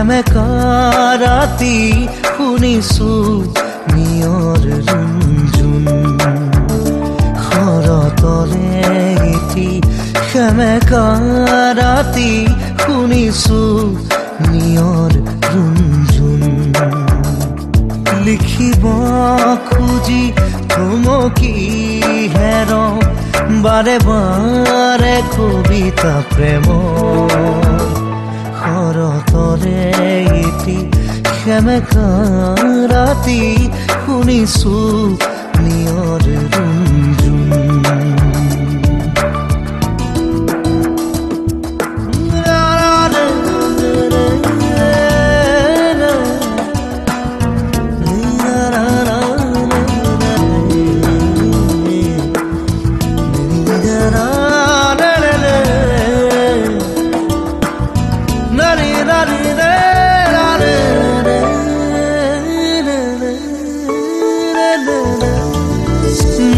সেমেকা ৰাতি শুনিছো নিয়ৰ ৰুণজুণ শৰতৰে এটি সেমেকা ৰাতি শুনিছো নিয়ৰ ৰুণজুণ লিখিব খুজি থমকি হেৰ বাৰে বাৰে কবিতা প্ৰেম শৰতৰে এটি সেমেকা ৰাতি শুনিছো নিয়ৰ ৰুণজুণ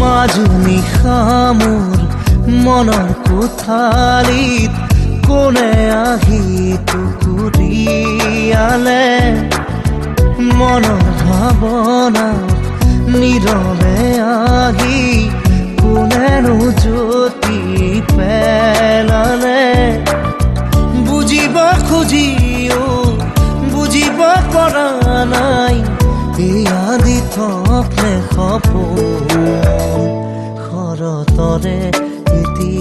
মাজুনি খামোৰ মনৰ কোঠালিত কোনে আহি টুকুৰিয়ালে মনৰ ভাৱনা নীৰৱে আহি কোনেনো জ্যোতি পেলালে বুজিব খুজিও বুজিব পৰা নাই ইয়াদি থপনে সপোন শৰতৰে এটি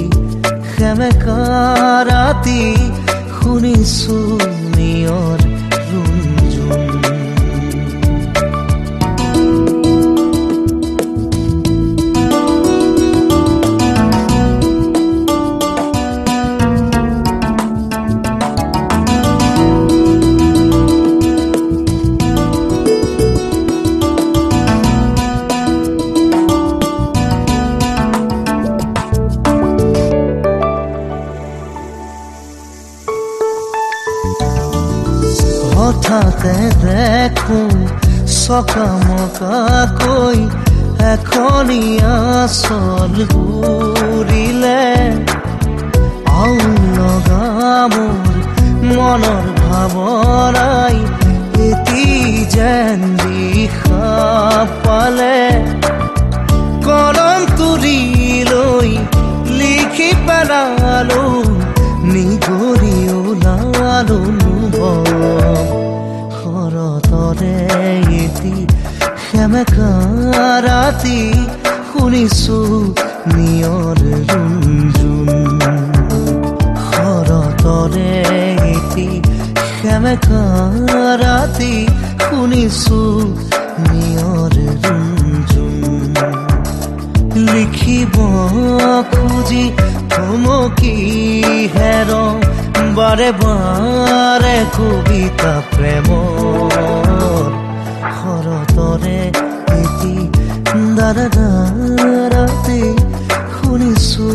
সেমেকা ৰাতি শুনিছো নিয়ৰ ৰুণজুণ হঠাতে দেখো চকামকাকৈ এখনি আচল ঘূৰিলে আউল লগা মোৰ মনৰ ভাৱনাই এটি যেন দিশা পালে কলম তুলি লৈ লিখি পেলালো নিগৰি ওলালো শৰতৰে এটি সেমেকা ৰাতি শুনিছো নিয়ৰ ৰুণজুণ শৰতৰে এটি সেমেকা ৰাতি শুনিছো নিয়ৰ ৰুণজুণ লিখিব খুজি থমকি হেৰ বাৰে বাৰে কবিতা প্ৰেম শৰতৰে এটি ৰাতি শুনিছো